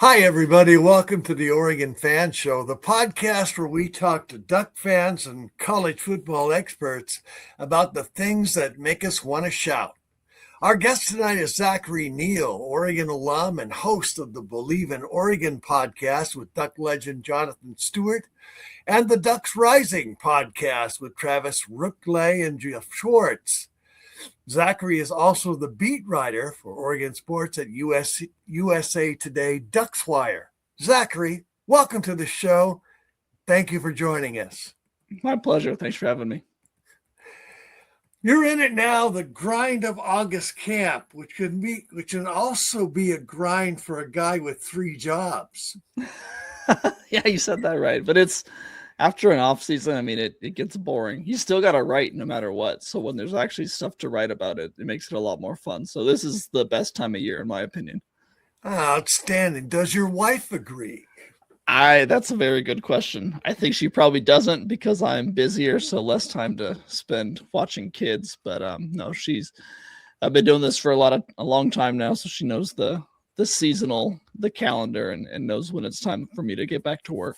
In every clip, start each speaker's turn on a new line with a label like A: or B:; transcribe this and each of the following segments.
A: Hi, everybody. Welcome to the Oregon Fan Show, the podcast where we talk to Duck fans and college football experts about the things that make us want to shout. Our guest tonight is Zachary, Neel, Oregon alum and host of the Believe in Oregon podcast with Duck legend Jonathan Stewart and the Ducks Rising podcast with Travis Rookley and Jeff Schwartz. Zachary is also the beat writer for Oregon sports at USA Today Ducks Wire. Zachary, welcome to the show. Thank you for joining us.
B: My pleasure. Thanks for having me.
A: You're in it now, the grind of August camp, which can also be a grind for a guy with 3 jobs.
B: Yeah, you said that right. But it's after an off season, I mean, it gets boring. You still got to write no matter what. So when there's actually stuff to write about it, it makes it a lot more fun. So this is the best time of year, in my opinion.
A: Outstanding. Does your wife agree?
B: That's a very good question. I think she probably doesn't because I'm busier, so less time to spend watching kids. But no, I've been doing this for a long time now, so she knows the seasonal, the calendar, and knows when it's time for me to get back to work.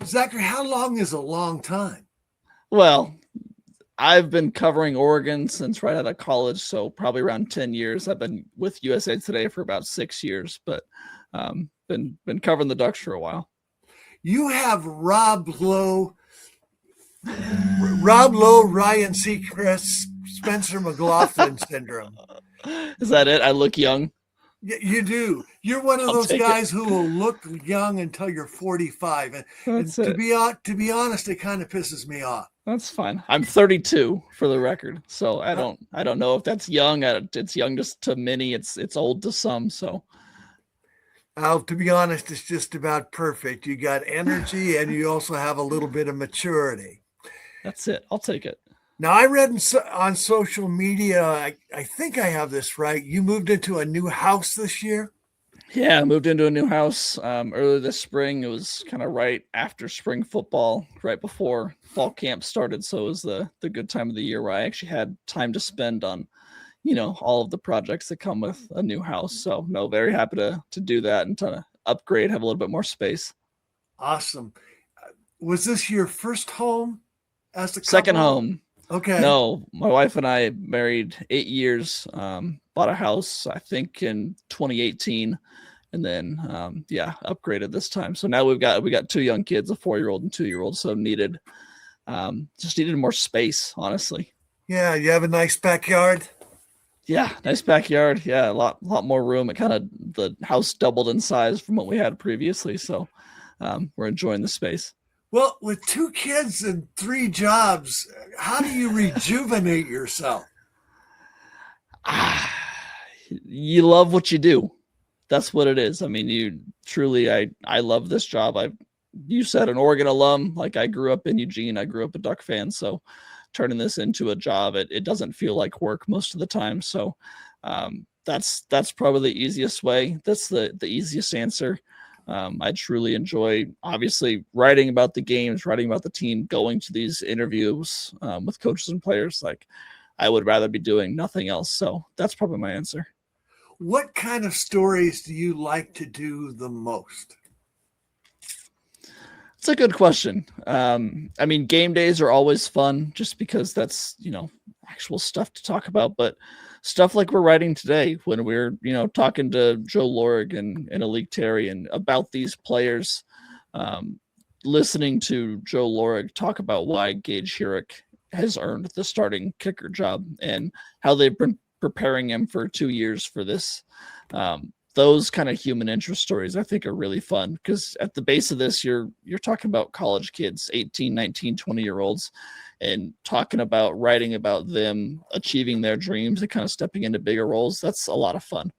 A: Zachary, how long is a long time?
B: Well, I've been covering Oregon since right out of college, so probably around 10 years. I've been with USA Today for about 6 years, but been covering the Ducks for a while.
A: You have Rob Lowe, Ryan Seacrest, Spencer McLaughlin syndrome.
B: Is that it? I look young.
A: You do. You're one of those guys who will look young until you're 45. And to be honest, it kind of pisses me off.
B: That's fine. I'm 32 for the record, so I don't know if that's young. It's young just to many. It's old to some. So,
A: to be honest, it's just about perfect. You got energy, and you also have a little bit of maturity.
B: That's it. I'll take it.
A: Now, I read on social media, I think I have this right. You moved into a new house this year?
B: Yeah, I moved into a new house earlier this spring. It was kind of right after spring football, right before fall camp started. So it was the good time of the year where I actually had time to spend on, all of the projects that come with a new house. So, no, very happy to do that and to upgrade, have a little bit more space.
A: Awesome. Was this your first home as a couple?
B: Second home.
A: Okay.
B: No, my wife and I married 8 years, bought a house, I think in 2018, and then, upgraded this time. So now we got 2 young kids, a 4-year-old and 2-year-old. So just needed more space, honestly.
A: Yeah. You have a nice backyard.
B: Yeah. Nice backyard. Yeah. A lot more room. The house doubled in size from what we had previously. So, we're enjoying the space.
A: Well, with 2 kids and 3 jobs, how do you rejuvenate yourself?
B: You love what you do. That's what it is. I mean, I love this job. You said an Oregon alum, like I grew up in Eugene. I grew up a Duck fan. So turning this into a job, it doesn't feel like work most of the time. So that's probably the easiest way. That's the easiest answer. I truly enjoy, obviously, writing about the games, writing about the team, going to these interviews with coaches and players. Like, I would rather be doing nothing else. So that's probably my answer.
A: What kind of stories do you like to do the most?
B: It's a good question. I mean, game days are always fun just because that's, actual stuff to talk about. But stuff like we're writing today when we're, talking to Joe Lorig and Alik Terry and about these players, listening to Joe Lorig talk about why Gage Hurick has earned the starting kicker job and how they've been preparing him for 2 years for this. Those kind of human interest stories, I think, are really fun because at the base of this, you're talking about college kids, 18, 19, 20-year-olds, and talking about writing about them achieving their dreams and kind of stepping into bigger roles. That's a lot of fun.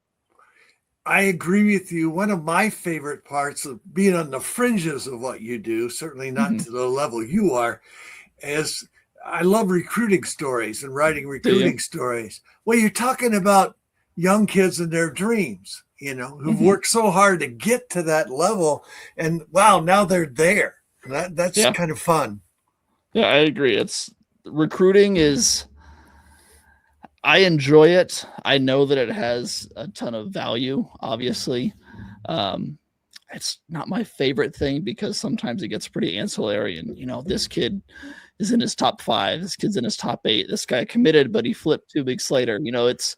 A: I agree with you. One of my favorite parts of being on the fringes of what you do, certainly not to the level you are, is I love recruiting stories and writing recruiting stories. Well, you're talking about young kids and their dreams, who've worked so hard to get to that level. And wow, now they're there. That's kind of fun.
B: Yeah, I agree. Recruiting is, I enjoy it. I know that it has a ton of value, obviously. It's not my favorite thing because sometimes it gets pretty ancillary. And, this kid is in his top 5. This kid's in his top 8. This guy committed, but he flipped 2 weeks later. It's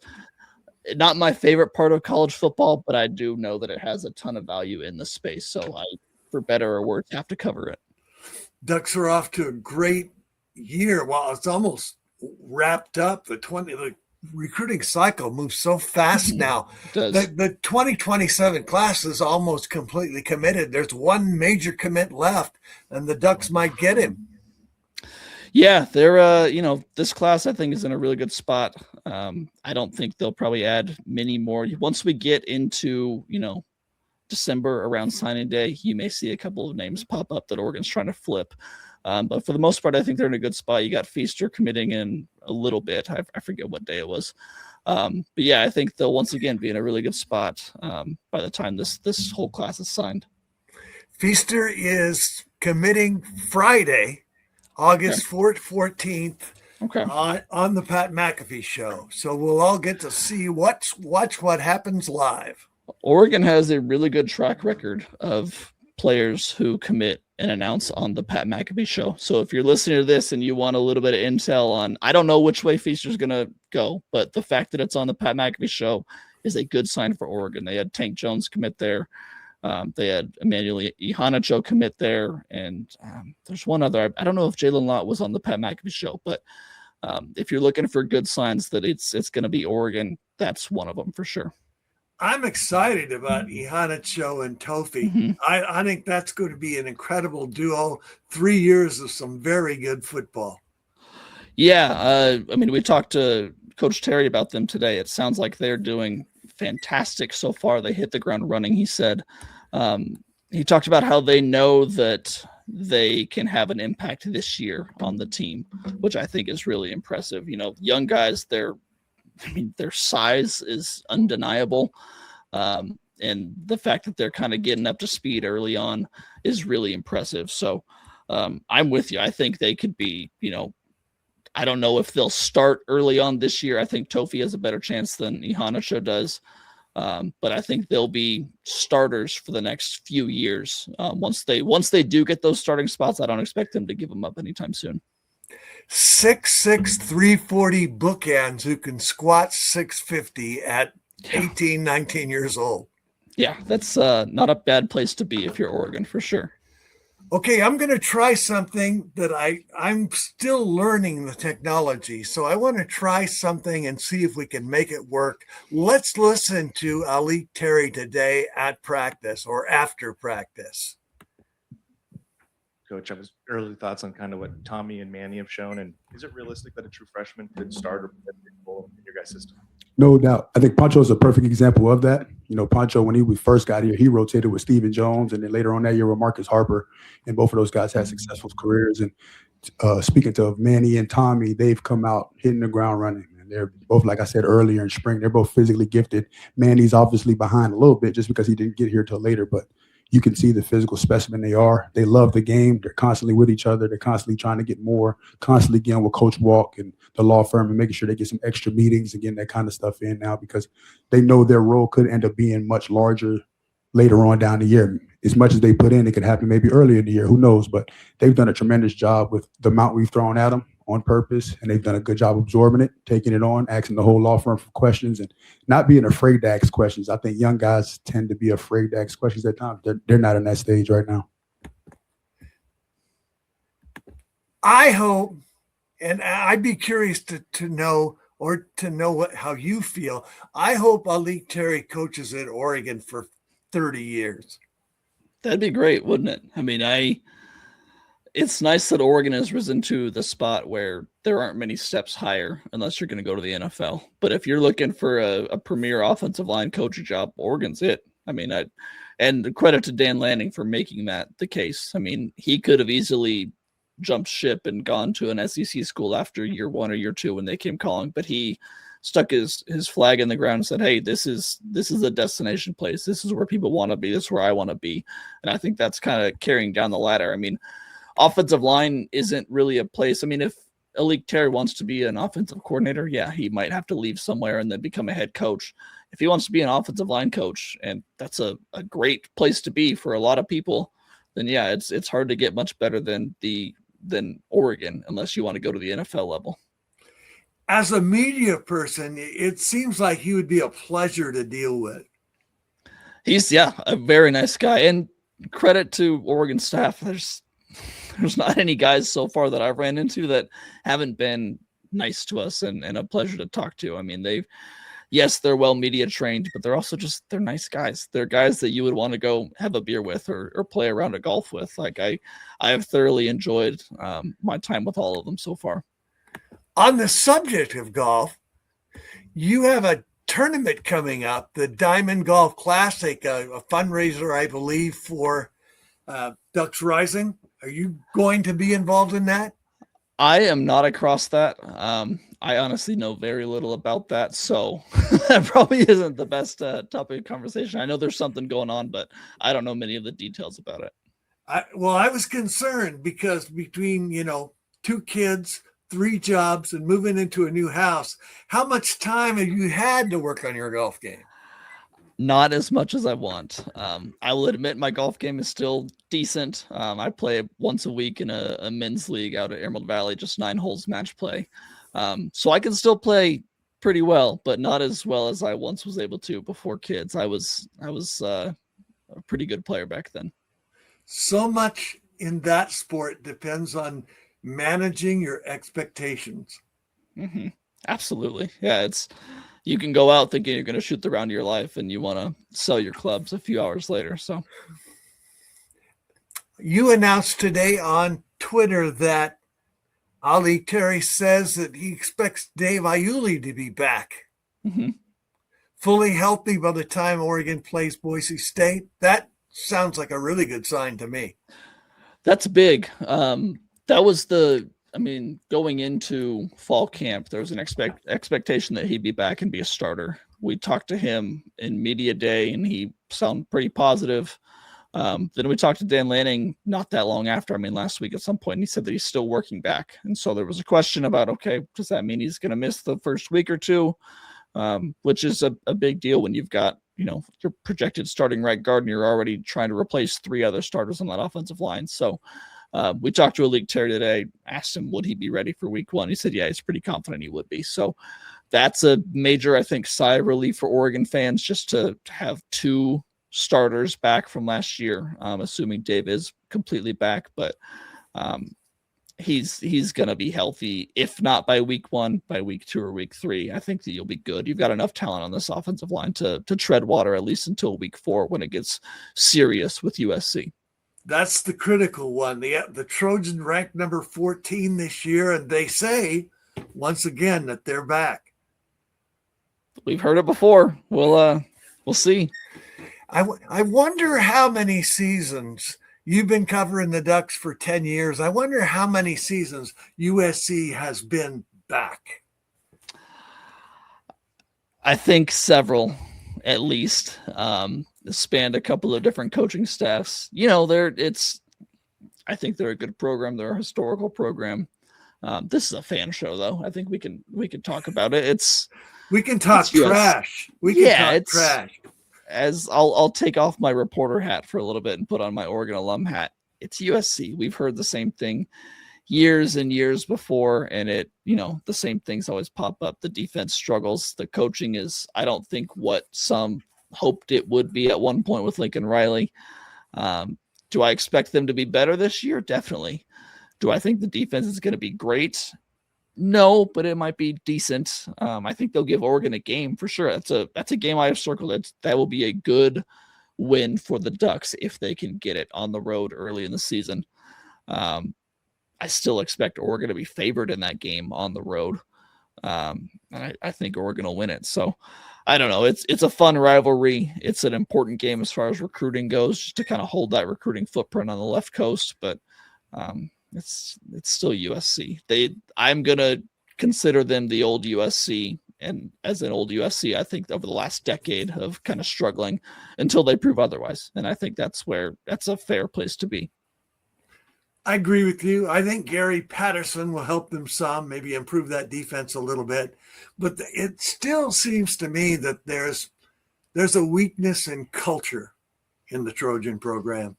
B: not my favorite part of college football, but I do know that it has a ton of value in the space. So I, for better or worse, have to cover it.
A: Ducks are off to a great year. While it's almost wrapped up, the recruiting cycle moves so fast now. The 2027 class is almost completely committed. There's one major commit left, and the Ducks might get him.
B: Yeah, they're this class I think is in a really good spot. I don't think they'll probably add many more. Once we get into, December around signing day, you may see a couple of names pop up that Oregon's trying to flip. But for the most part, I think they're in a good spot. You got Feaster committing in a little bit. I forget what day it was. But yeah, I think they'll once again be in a really good spot by the time this whole class is signed.
A: Feaster is committing Friday, August 14th, on the Pat McAfee show. So we'll all get to see watch what happens live.
B: Oregon has a really good track record of players who commit and announce on the Pat McAfee show. So if you're listening to this and you want a little bit of intel on, I don't know which way Feaster's going to go, but the fact that it's on the Pat McAfee show is a good sign for Oregon. They had Tank Jones commit there. They had Emmanuel Ihanacho commit there. And there's one other, I don't know if Jalen Lott was on the Pat McAfee show, but if you're looking for good signs that it's going to be Oregon, that's one of them for sure.
A: I'm excited about Ihanacho and Tofi. Mm-hmm. I think that's going to be an incredible duo. 3 years of some very good football.
B: Yeah. We talked to Coach Terry about them today. It sounds like they're doing fantastic so far. They hit the ground running, he said. He talked about how they know that they can have an impact this year on the team, which I think is really impressive. Young guys, their size is undeniable. And the fact that they're kind of getting up to speed early on is really impressive. So I'm with you. I think they could be, I don't know if they'll start early on this year. I think Tofi has a better chance than Ihanacho does. But I think they'll be starters for the next few years. Once they do get those starting spots, I don't expect them to give them up anytime soon.
A: 6'6", 340 bookends who can squat 650 at 18, 19 years old.
B: Yeah, that's not a bad place to be if you're Oregon, for sure.
A: Okay, I'm going to try something that I'm still learning the technology. So I want to try something and see if we can make it work. Let's listen to Alik Terry today at practice or after practice.
C: Coach, I was early thoughts on kind of what Tommy and Manny have shown, and is it realistic that a true freshman could start or play a role in your guys' system?
D: No doubt. I think Pancho is a perfect example of that. Pancho, when he first got here, he rotated with Stephen Jones, and then later on that year with Marcus Harper, and both of those guys had successful careers. And speaking to Manny and Tommy, they've come out hitting the ground running. And they're both, like I said earlier in spring, they're both physically gifted. Manny's obviously behind a little bit just because he didn't get here till later, but you can see the physical specimen they are. They love the game. They're constantly with each other. They're constantly trying to get more, constantly getting with Coach Walk and the law firm and making sure they get some extra meetings and getting that kind of stuff in now because they know their role could end up being much larger later on down the year. As much as they put in, it could happen maybe earlier in the year. Who knows? But they've done a tremendous job with the amount we've thrown at them on purpose, and they've done a good job absorbing it, taking it on, asking the whole law firm for questions, and not being afraid to ask questions. I think young guys tend to be afraid to ask questions at times. They're not in that stage right now.
A: I hope, and I'd be curious to know how you feel. I hope Alik Terry coaches at Oregon for 30 years.
B: That'd be great, wouldn't it? It's nice that Oregon has risen to the spot where there aren't many steps higher unless you're going to go to the NFL. But if you're looking for a premier offensive line coach job, Oregon's it. And credit to Dan Lanning for making that the case. He could have easily jumped ship and gone to an SEC school after year 1 or year 2 when they came calling, but he stuck his flag in the ground and said, hey, this is a destination place. This is where people want to be. This is where I want to be. And I think that's kind of carrying down the ladder. Offensive line isn't really a place. If Alik Terry wants to be an offensive coordinator, yeah, he might have to leave somewhere and then become a head coach. if he wants to be an offensive line coach, and that's a great place to be for a lot of people, then yeah, it's hard to get much better than Oregon unless you want to go to the NFL level.
A: As a media person, it seems like he would be a pleasure to deal with.
B: He's a very nice guy, and credit to Oregon staff. There's not any guys so far that I've ran into that haven't been nice to us and a pleasure to talk to. I mean, they're well media trained, but they're also they're nice guys. They're guys that you would want to go have a beer with or play a round of golf with. Like I have thoroughly enjoyed my time with all of them so far.
A: On the subject of golf, you have a tournament coming up, the Diamond Golf Classic, a fundraiser, I believe, for Ducks Rising. Are you going to be involved in that?
B: I am not across that. I honestly know very little about that, so that probably isn't the best topic of conversation. I know there's something going on, but I don't know many of the details about it.
A: I was concerned because between, 2 kids, 3 jobs, and moving into a new house, how much time have you had to work on your golf game?
B: Not as much as I want. I will admit my golf game is still decent. I play once a week in a men's league out at Emerald Valley, just 9 holes match play. So I can still play pretty well, but not as well as I once was able to before kids. I was a pretty good player back then.
A: So much in that sport depends on managing your expectations.
B: Mm-hmm. Absolutely. Yeah, you can go out thinking you're going to shoot the round of your life and you want to sell your clubs a few hours later. So
A: you announced today on Twitter that Ali Terry says that he expects Dave Iuli to be back.
B: Mm-hmm.
A: Fully healthy by the time Oregon plays Boise State. That sounds like a really good sign to me.
B: That's big. That was going into fall camp, there was an expectation that he'd be back and be a starter. We talked to him in media day and he sounded pretty positive. Then we talked to Dan Lanning not that long after, last week at some point, and he said that he's still working back. And so there was a question about, okay, does that mean he's going to miss the first week or two? Which is a big deal when you've got, your projected starting right guard and you're already trying to replace 3 other starters on that offensive line. So we talked to Alik Terry today, asked him, would he be ready for week 1? He said, yeah, he's pretty confident he would be. So that's a major, I think, sigh of relief for Oregon fans just to have 2 starters back from last year, assuming Dave is completely back. But he's going to be healthy, if not by week 1, by week 2 or week 3. I think that you'll be good. You've got enough talent on this offensive line to tread water at least until week 4 when it gets serious with USC.
A: That's the critical one. The Trojan ranked number 14 this year, and they say once again that they're back.
B: We've heard it before. We'll see.
A: I wonder how many seasons you've been covering the Ducks for 10 years. I wonder how many seasons USC has been back.
B: I think several, at least. Spanned a couple of different coaching staffs. I think they're a good program. They're a historical program. This is a fan show, though. I think we can talk about it.
A: We can talk trash. We can talk trash.
B: As I'll take off my reporter hat for a little bit and put on my Oregon alum hat. It's USC. We've heard the same thing years and years before, and the same things always pop up. The defense struggles. The coaching is, I don't think, what some hoped it would be at one point with Lincoln Riley. Do I expect them to be better this year? Definitely. Do I think the defense is going to be great? No, but it might be decent. I think they'll give Oregon a game for sure. That's a game I have circled. That will be a good win for the Ducks if they can get it on the road early in the season. I still expect Oregon to be favored in that game on the road. And I think Oregon will win it. So I don't know. It's a fun rivalry. It's an important game as far as recruiting goes, just to kind of hold that recruiting footprint on the left coast. But it's still USC. I'm gonna consider them the old USC, and as an old USC, I think over the last decade of kind of struggling until they prove otherwise. And I think that's a fair place to be.
A: I agree with you. I think Gary Patterson will help them some, maybe improve that defense a little bit. But it still seems to me that there's there's a weakness in culture in the Trojan program.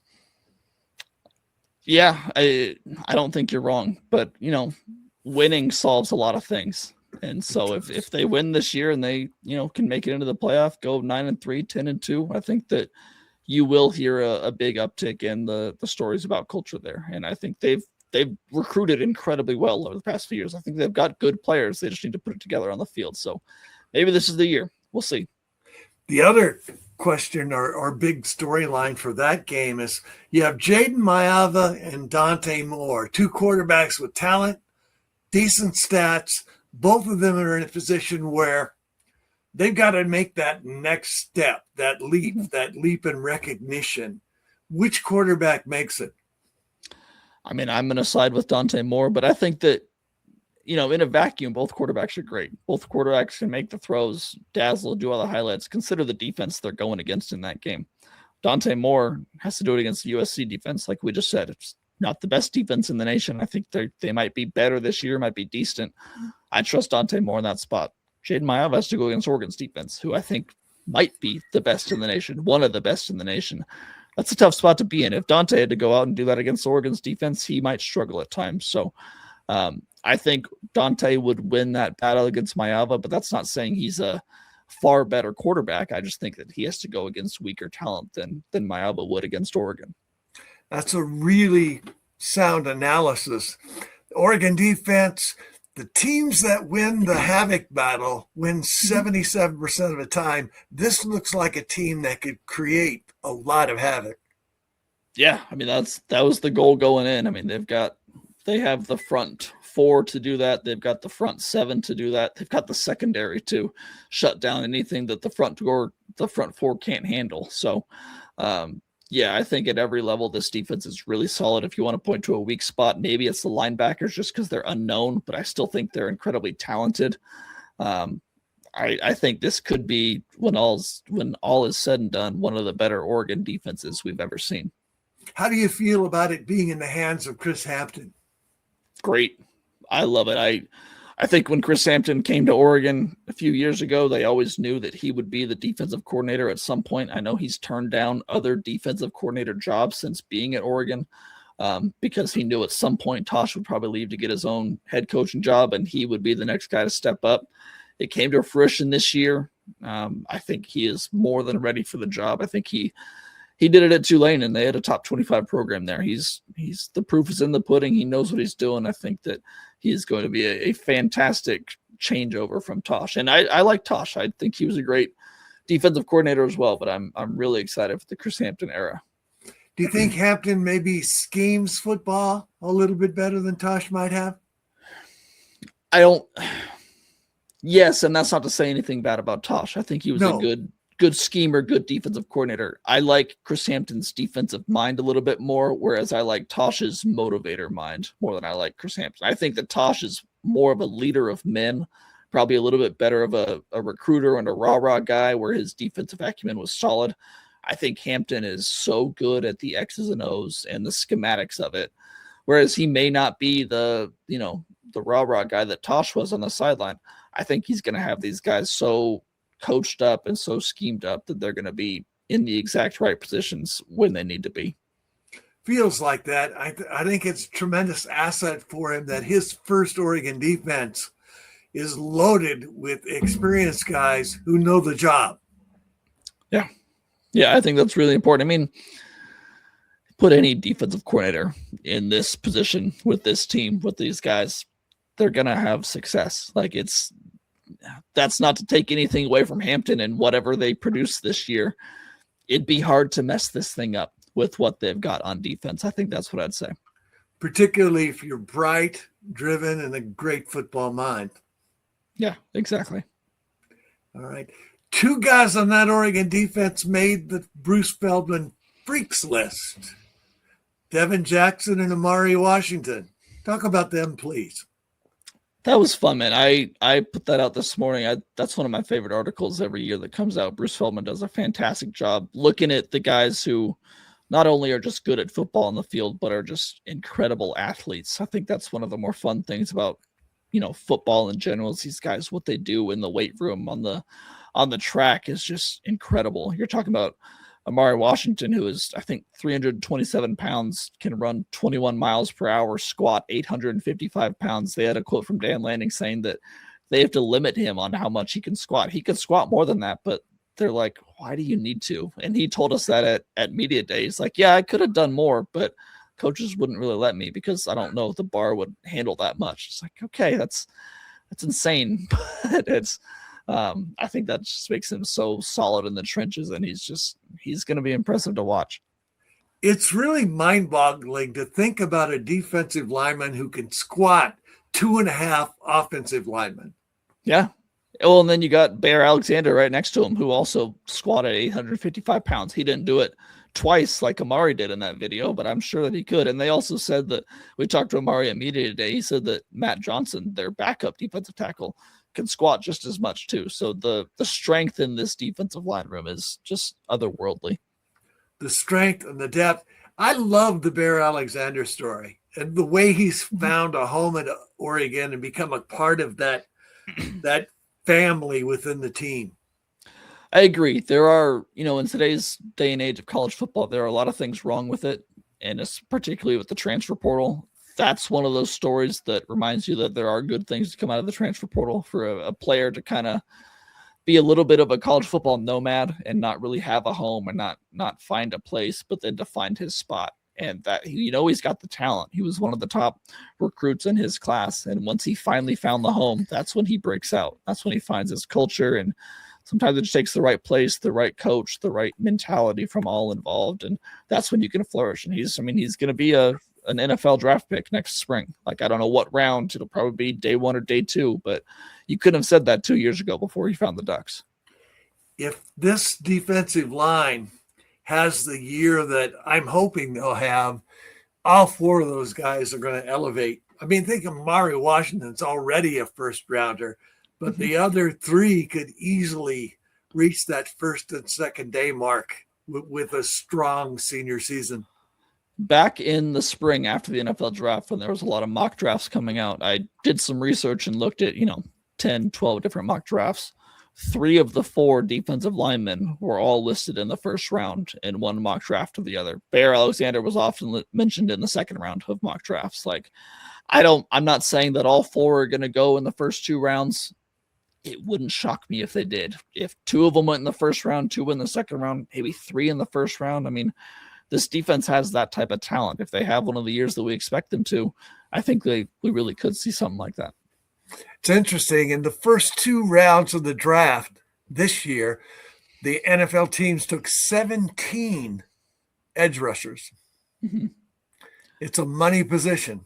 B: Yeah, I don't think you're wrong, but winning solves a lot of things. And so if they win this year and they, can make it into the playoff, go 9-3, 10-2, I think that you will hear a big uptick in the stories about culture there. And I think they've recruited incredibly well over the past few years. I think they've got good players. They just need to put it together on the field. So maybe this is the year. We'll see.
A: The other question or big storyline for that game is you have Jaden Mayava and Dante Moore, two quarterbacks with talent, decent stats. Both of them are in a position where they've got to make that next step, that leap in recognition. Which quarterback makes it?
B: I mean, I'm going to side with Dante Moore, but I think that, in a vacuum, both quarterbacks are great. Both quarterbacks can make the throws, dazzle, do all the highlights. Consider the defense they're going against in that game. Dante Moore has to do it against the USC defense, like we just said. It's not the best defense in the nation. I think they might be better this year, might be decent. I trust Dante Moore in that spot. Jaden Mayava has to go against Oregon's defense, who I think might be the best in the nation, one of the best in the nation. That's a tough spot to be in. If Dante had to go out and do that against Oregon's defense, he might struggle at times. So I think Dante would win that battle against Mayava, but that's not saying he's a far better quarterback. I just think that he has to go against weaker talent than Mayava would against Oregon.
A: That's a really sound analysis. The Oregon defense, the teams that win the Havoc battle win 77% of the time. This looks like a team that could create a lot of havoc.
B: Yeah, I mean, that was the goal going in. I mean, they have the front four to do that. They've got the front seven to do that. They've got the secondary to shut down anything that the front four can't handle. So, yeah, I think at every level, this defense is really solid. If you want to point to a weak spot, maybe it's the linebackers just because they're unknown, but I still think they're incredibly talented. I think this could be, when all is said and done, one of the better Oregon defenses we've ever seen.
A: How do you feel about it being in the hands of Chris Hampton?
B: Great. I love it. I think when Chris Hampton came to Oregon a few years ago, they always knew that he would be the defensive coordinator at some point. I know he's turned down other defensive coordinator jobs since being at Oregon because he knew at some point Tosh would probably leave to get his own head coaching job and he would be the next guy to step up. It came to fruition this year. I think he is more than ready for the job. I think he did it at Tulane and they had a top 25 program there. He's the proof is in the pudding. He knows what he's doing. I think that he is going to be a fantastic changeover from Tosh. And I like Tosh. I think he was a great defensive coordinator as well, but I'm really excited for the Chris Hampton era.
A: Do you think Hampton maybe schemes football a little bit better than Tosh might have?
B: Yes, and that's not to say anything bad about Tosh. I think he was a good schemer, good defensive coordinator. I like Chris Hampton's defensive mind a little bit more, whereas I like Tosh's motivator mind more than I like Chris Hampton. I think that Tosh is more of a leader of men, probably a little bit better of a recruiter and a rah-rah guy, where his defensive acumen was solid. I think Hampton is so good at the X's and O's and the schematics of it, whereas he may not be the rah-rah guy that Tosh was on the sideline. I think he's going to have these guys so coached up and so schemed up that they're going to be in the exact right positions when they need to be.
A: Feels like that. I think it's a tremendous asset for him that his first Oregon defense is loaded with experienced guys who know the job.
B: Yeah. Yeah, I think that's really important. I mean, put any defensive coordinator in this position with this team, with these guys, they're going to have success. Like that's not to take anything away from Hampton and whatever they produce this year. It'd be hard to mess this thing up with what they've got on defense. I think that's what I'd say.
A: Particularly if you're bright, driven, and a great football mind.
B: Yeah, exactly.
A: All right. Two guys on that Oregon defense made the Bruce Feldman freaks list. Devin Jackson and Amari Washington. Talk about them, please.
B: That was fun, man. I put that out this morning. That's one of my favorite articles every year that comes out. Bruce Feldman does a fantastic job looking at the guys who not only are just good at football on the field, but are just incredible athletes. I think that's one of the more fun things about, football in general is these guys, what they do in the weight room, on on the track is just incredible. You're talking about Amari Washington, who is, I think, 327 pounds, can run 21 miles per hour, squat 855 pounds. They had a quote from Dan Lanning saying that they have to limit him on how much he can squat. He could squat more than that, but they're like, why do you need to? And he told us that at media day. He's like, yeah, I could have done more, but coaches wouldn't really let me because I don't know if the bar would handle that much. It's like, okay, that's insane. But it's, I think that just makes him so solid in the trenches, and he's going to be impressive to watch.
A: It's really mind-boggling to think about a defensive lineman who can squat 2.5 offensive linemen.
B: Yeah. Well, and then you got Bear Alexander right next to him, who also squatted 855 pounds. He didn't do it twice like Amari did in that video, but I'm sure that he could. And they also said that, we talked to Amari at media today, he said that Matt Johnson, their backup defensive tackle, can squat just as much too. So the strength in this defensive line room is just otherworldly.
A: The strength and the depth. I love the Bear Alexander story and the way he's found a home in Oregon and become a part of that family within the team.
B: I agree. There are, in today's day and age of college football, there are a lot of things wrong with it. And it's particularly with the transfer portal. That's one of those stories that reminds you that there are good things to come out of the transfer portal for a player to kind of be a little bit of a college football nomad and not really have a home and not find a place, but then to find his spot. And that, he's got the talent. He was one of the top recruits in his class. And once he finally found the home, that's when he breaks out. That's when he finds his culture. And sometimes it just takes the right place, the right coach, the right mentality from all involved. And that's when you can flourish. And he's going to be an NFL draft pick next spring. Like, I don't know what round. It'll probably be day 1 or day 2, but you couldn't have said that 2 years ago before he found the Ducks.
A: If this defensive line has the year that I'm hoping they'll have, all 4 of those guys are going to elevate. I mean, think of Amari Washington's already a first rounder, but the other 3 could easily reach that first and second day mark with a strong senior season.
B: Back in the spring after the NFL draft, when there was a lot of mock drafts coming out, I did some research and looked at, 10, 12 different mock drafts. 3 of the 4 defensive linemen were all listed in the first round in one mock draft or the other. Bear Alexander was often mentioned in the second round of mock drafts. Like, I'm not saying that all 4 are going to go in the first 2 rounds. It wouldn't shock me if they did. If 2 of them went in the first round, 2 in the second round, maybe 3 in the first round. I mean, this defense has that type of talent. If they have one of the years that we expect them to, I think we really could see something like that.
A: It's interesting. In the first 2 rounds of the draft this year, the NFL teams took 17 edge rushers.
B: Mm-hmm.
A: It's a money position.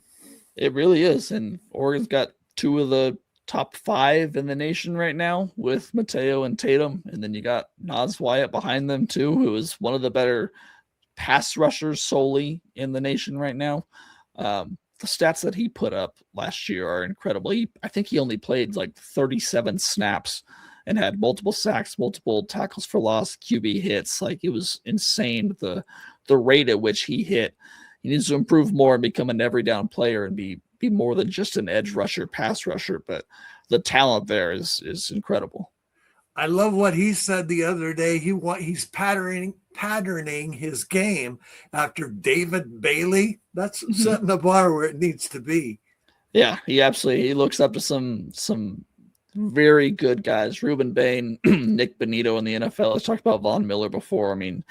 B: It really is. And Oregon's got 2 of the top 5 in the nation right now with Mateo and Tatum. And then you got Naz Wyatt behind them too, who is one of the better pass rushers solely in the nation right now. The stats that he put up last year are incredible. I think he only played like 37 snaps and had multiple sacks, multiple tackles for loss, QB hits. Like, it was insane the rate at which he hit. He needs to improve more and become an every down player and be more than just an edge rusher, pass rusher. But the talent there is incredible.
A: I love what he said the other day. He's patterning his game after David Bailey. That's setting the bar where it needs to be.
B: Yeah, he looks up to some very good guys. Reuben Bain, Nick Benito in the NFL. Let's talk about Von Miller before. I mean,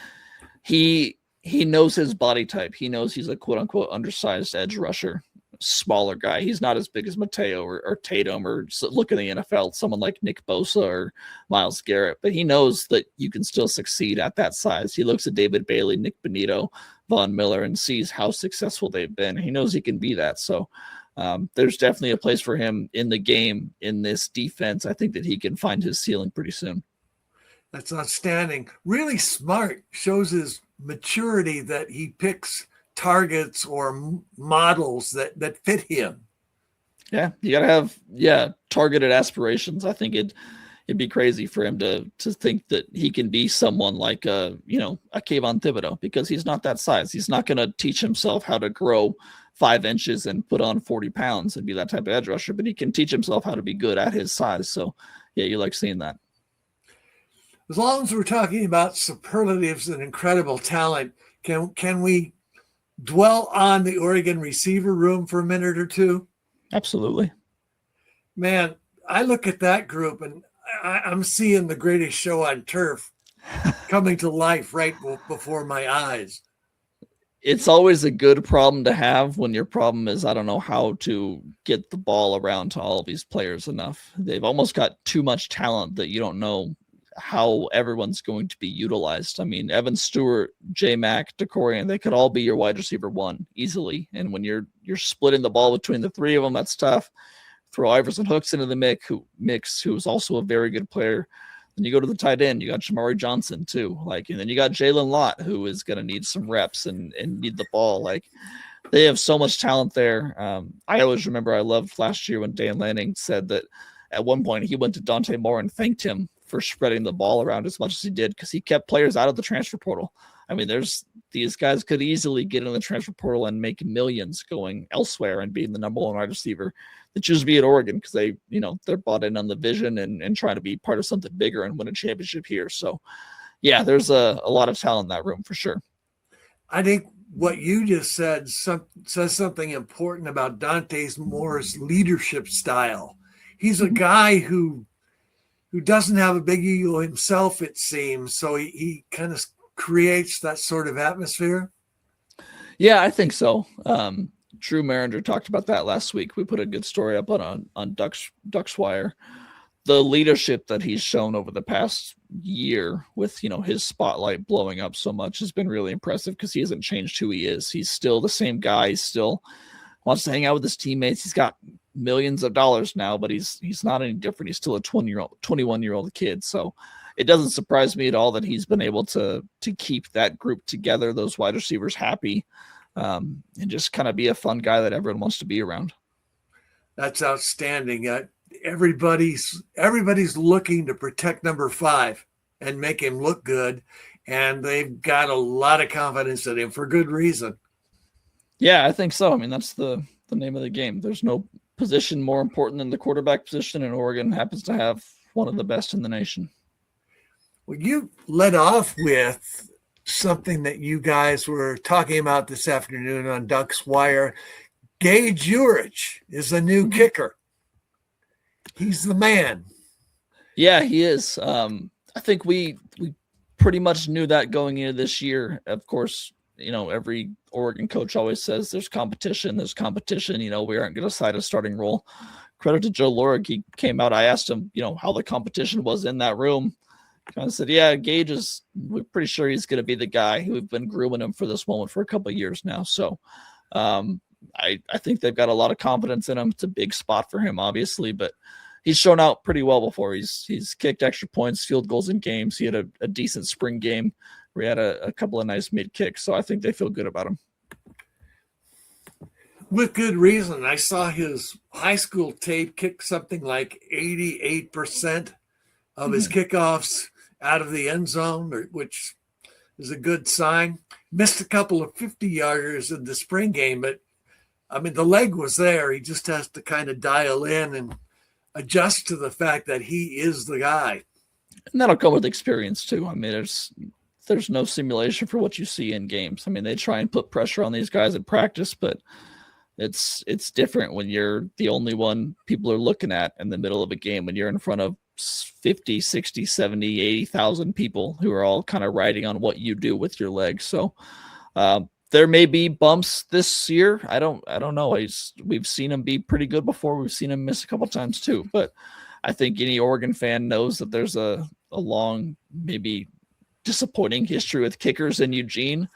B: he knows his body type. He knows he's a quote unquote undersized edge rusher. Smaller guy. He's not as big as Mateo or Tatum, or look in the NFL, someone like Nick Bosa or Myles Garrett, but he knows that you can still succeed at that size. He looks at David Bailey, Nick Benito, Von Miller, and sees how successful they've been. He knows he can be that. So there's definitely a place for him in the game, in this defense. I think that he can find his ceiling pretty soon.
A: That's outstanding. Really smart. Shows his maturity that he picks targets or models that fit him.
B: Yeah, you gotta have targeted aspirations. I think it'd be crazy for him to think that he can be someone like a Kayvon Thibodeau, because he's not that size. He's not gonna teach himself how to grow 5 inches and put on 40 pounds and be that type of edge rusher, but he can teach himself how to be good at his size. So yeah, you like seeing that.
A: As long as we're talking about superlatives and incredible talent, can we dwell on the Oregon receiver room for a minute or two?
B: Absolutely.
A: Man, I look at that group and I'm seeing the greatest show on turf coming to life right before my eyes.
B: It's always a good problem to have when your problem is, I don't know how to get the ball around to all of these players enough. They've almost got too much talent that you don't know how everyone's going to be utilized. I mean, Evan Stewart, J Mac, DeCorian, they could all be your wide receiver one easily. And when you're splitting the ball between the three of them, that's tough. Throw Iverson Hooks into the mix, who's also a very good player. Then you go to the tight end, you got Jamari Johnson too. And then you got Jalen Lott, who is going to need some reps and need the ball. They have so much talent there. I always remember I loved last year when Dan Lanning said that at one point he went to Dante Moore and thanked him for spreading the ball around as much as he did because he kept players out of the transfer portal. I mean, these guys could easily get in the transfer portal and make millions going elsewhere and being the number one wide receiver. They choose to be at Oregon because they're bought in on the vision and trying to be part of something bigger and win a championship here. So, yeah, there's a lot of talent in that room for sure.
A: I think what you just said says something important about Dante Moore's leadership style. He's a guy who doesn't have a big ego himself, it seems. So he kind of creates that sort of atmosphere.
B: Yeah, I think so. Drew Maringer talked about that last week. We put a good story up on Ducks Wire. The leadership that he's shown over the past year with, his spotlight blowing up so much has been really impressive because he hasn't changed who he is. He's still the same guy. He still wants to hang out with his teammates. He's got millions of dollars now, but he's not any different. He's still a 21-year-old kid. So it doesn't surprise me at all that he's been able to keep that group together, those wide receivers happy, and just kind of be a fun guy that everyone wants to be around.
A: That's outstanding. Everybody's looking to protect number 5 and make him look good, and they've got a lot of confidence in him for good reason.
B: Yeah, I think so. I mean, that's the name of the game. There's no position more important than the quarterback position, and Oregon happens to have one of the best in the nation.
A: Well, you led off with something that you guys were talking about this afternoon on Ducks Wire. Gage Urich is a new kicker. He's the man.
B: Yeah, he is. I think we pretty much knew that going into this year. Of course, every Oregon coach always says there's competition. We aren't going to cite a starting role. Credit to Joe Lorig. He came out. I asked him, how the competition was in that room. Kind of said, yeah, Gage we're pretty sure he's going to be the guy. We've been grooming him for this moment for a couple of years now. So I think they've got a lot of confidence in him. It's a big spot for him, obviously, but he's shown out pretty well before. He's kicked extra points, field goals in games. He had a decent spring game where he had a couple of nice mid kicks. So I think they feel good about him.
A: With good reason. I saw his high school tape kick something like 88% of his kickoffs out of the end zone, which is a good sign. Missed a couple of 50-yarders in the spring game, but I mean, the leg was there. He just has to kind of dial in and adjust to the fact that he is the guy.
B: And that'll come with experience too. I mean, there's no simulation for what you see in games. I mean, they try and put pressure on these guys in practice, but it's different when you're the only one people are looking at in the middle of a game, when you're in front of 50, 60, 70, 80,000 people who are all kind of riding on what you do with your legs. So there may be bumps this year. I don't know. We've seen him be pretty good before. We've seen him miss a couple times too, but I think any Oregon fan knows that there's a long, maybe disappointing history with kickers in Eugene.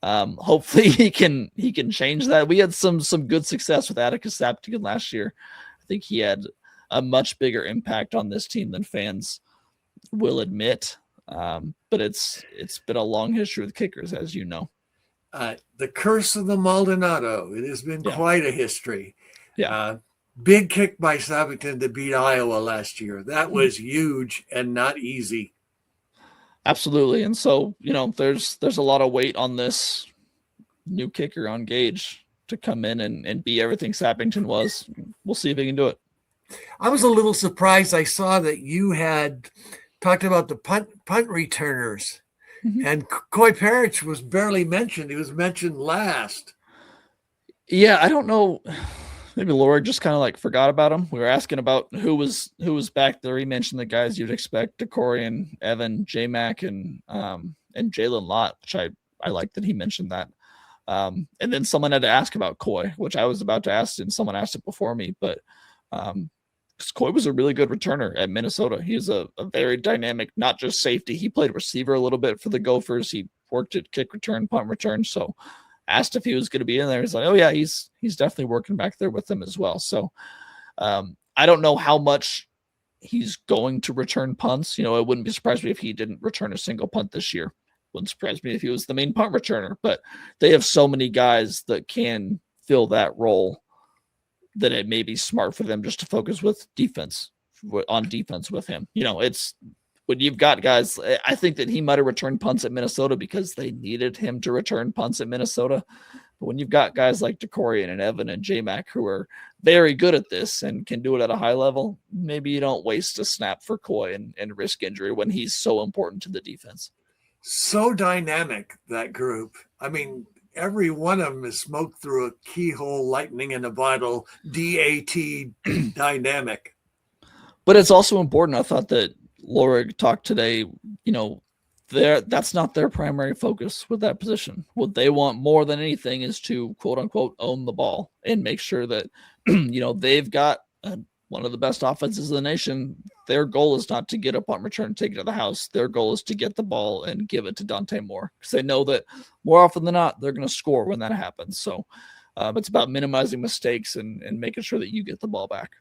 B: Hopefully he can change that. We had some good success with Atticus Saptigan last year. I think he had a much bigger impact on this team than fans will admit. But it's been a long history with kickers, as you know.
A: The curse of the Maldonado. It has been quite a history.
B: Yeah.
A: Big kick by Saptigan to beat Iowa last year. That was huge and not easy.
B: Absolutely. And so, there's a lot of weight on this new kicker on Gage to come in and be everything Sappington was. We'll see if he can do it.
A: I was a little surprised. I saw that you had talked about the punt returners.
B: Mhm.
A: And Coy Parrish was barely mentioned. He was mentioned last.
B: Yeah, I don't know. Maybe Laura just kind of like forgot about him. We were asking about who was back there. He mentioned the guys you'd expect: Decorian, Evan, J Mac, and Jalen Lott, which I like that he mentioned that. And then someone had to ask about Coy, which I was about to ask, and someone asked it before me. But Coy was a really good returner at Minnesota. He's a very dynamic, not just safety. He played receiver a little bit for the Gophers. He worked at kick return, punt return. So asked if he was going to be in there. He's like, oh yeah, he's definitely working back there with them as well. So I don't know how much he's going to return punts. It wouldn't be surprised me if he didn't return a single punt this year. Wouldn't surprise me if he was the main punt returner, but they have so many guys that can fill that role that it may be smart for them just to focus on defense with him. It's when you've got guys. I think that he might have returned punts at Minnesota because they needed him to return punts at Minnesota. But when you've got guys like Decorian and Evan and J-Mac who are very good at this and can do it at a high level, maybe you don't waste a snap for Coy and risk injury when he's so important to the defense.
A: So dynamic, that group. I mean, every one of them is smoked through a keyhole, lightning in a bottle, DAT dynamic.
B: But it's also important. I thought that Laura talked today, that's not their primary focus with that position. What they want more than anything is to, quote unquote, own the ball and make sure that, they've got one of the best offenses in the nation. Their goal is not to get a punt return and take it to the house. Their goal is to get the ball and give it to Dante Moore, because they know that more often than not, they're going to score when that happens. So it's about minimizing mistakes and making sure that you get the ball back.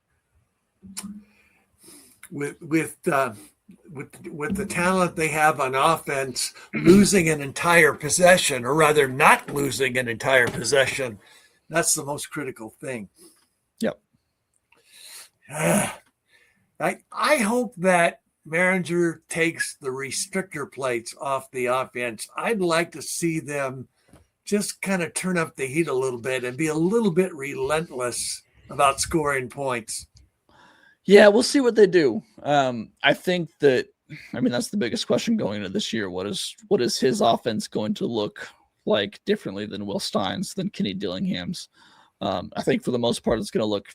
A: With the talent they have on offense, losing an entire possession, or rather not losing an entire possession, that's the most critical thing.
B: Yep.
A: I hope that Maringer takes the restrictor plates off the offense. I'd like to see them just kind of turn up the heat a little bit and be a little bit relentless about scoring points.
B: Yeah, we'll see what they do. I think that, that's the biggest question going into this year. What is his offense going to look like differently than Will Stein's, than Kenny Dillingham's? I think for the most part, it's going to look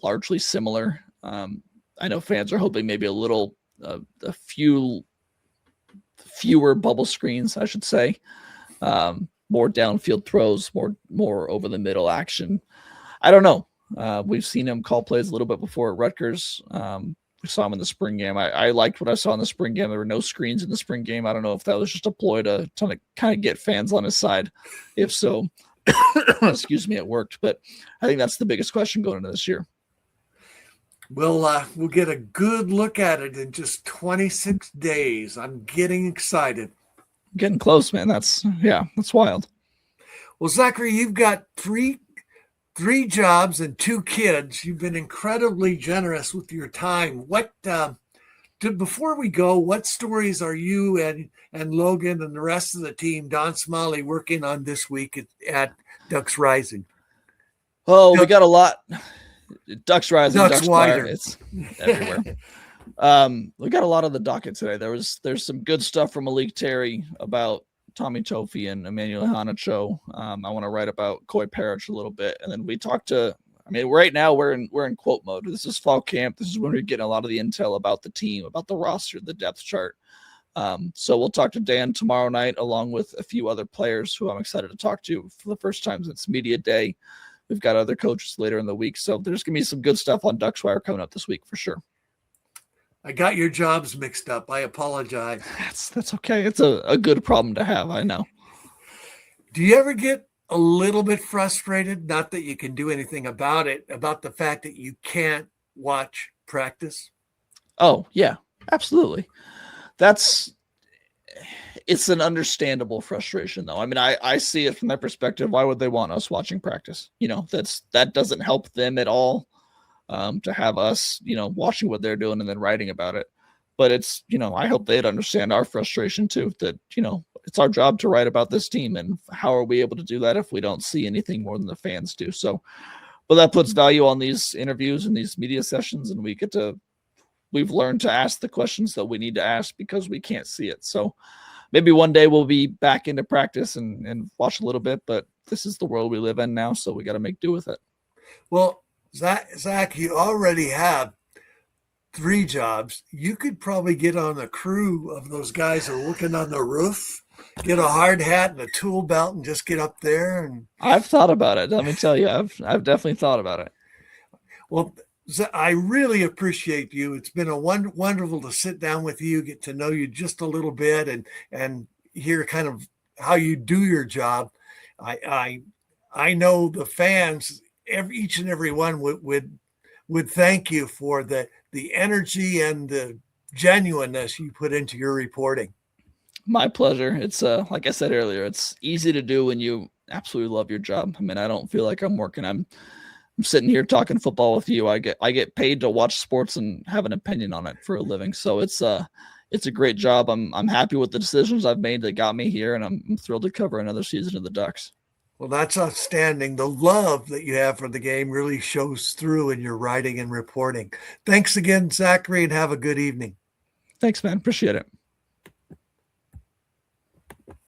B: largely similar. I know fans are hoping maybe a fewer bubble screens, I should say. More downfield throws, more over the middle action. I don't know. We've seen him call plays a little bit before at Rutgers. We saw him in the spring game. I liked what I saw in the spring game. There were no screens in the spring game. I don't know if that was just a ploy to kind of get fans on his side. If so, excuse me, it worked. But I think that's the biggest question going into this year.
A: We'll get a good look at it in just 26 days. I'm getting excited.
B: Getting close, man. That's wild.
A: Well, Zachary, you've got three jobs and 2 kids. You've been incredibly generous with your time. Before we go, what stories are you and Logan and the rest of the team, Don Smalley, working on this week at Ducks Rising?
B: Oh, we got a lot. Ducks Rising,
A: Ducks Wider.
B: It's everywhere. We got a lot of the docket today. There's some good stuff from Malik Terry about Tommy Tofi and Emmanuel Hanacho. I want to write about Coy Parrish a little bit, and then we talked to. Right now we're in quote mode. This is fall camp. This is when we're getting a lot of the intel about the team, about the roster, the depth chart. So we'll talk to Dan tomorrow night, along with a few other players who I'm excited to talk to for the first time since media day. We've got other coaches later in the week, so there's gonna be some good stuff on Ducks Wire coming up this week for sure.
A: I got your jobs mixed up. I apologize.
B: That's okay. It's a good problem to have. I know.
A: Do you ever get a little bit frustrated? Not that you can do anything about it, about the fact that you can't watch practice?
B: Oh, yeah, absolutely. It's an understandable frustration, though. I see it from their perspective. Why would they want us watching practice? That doesn't help them at all. To have us, watching what they're doing and then writing about it. But it's, I hope they'd understand our frustration too, that, it's our job to write about this team, and how are we able to do that if we don't see anything more than the fans do? So, but that puts value on these interviews and these media sessions, and we get to we've learned to ask the questions that we need to ask because we can't see it. So maybe one day we'll be back into practice and watch a little bit, but this is the world we live in now, so we got to make do with it.
A: Well, Zach, you already have 3 jobs. You could probably get on the crew of those guys that are working on the roof, get a hard hat and a tool belt and just get up there. And
B: I've thought about it. Let me tell you, I've definitely thought about it.
A: well, I really appreciate you. It's been a wonderful to sit down with you, get to know you just a little bit, and hear kind of how you do your job. I know the fans, each and every one would thank you for the energy and the genuineness you put into your reporting.
B: My pleasure. It's like I said earlier, it's easy to do when you absolutely love your job. I mean, I don't feel like I'm working. I'm sitting here talking football with you. I get paid to watch sports and have an opinion on it for a living. So it's a great job. I'm happy with the decisions I've made that got me here, and I'm thrilled to cover another season of the Ducks.
A: Well, that's outstanding. The love that you have for the game really shows through in your writing and reporting. Thanks again, Zachary, and have a good evening.
B: Thanks, man. Appreciate it.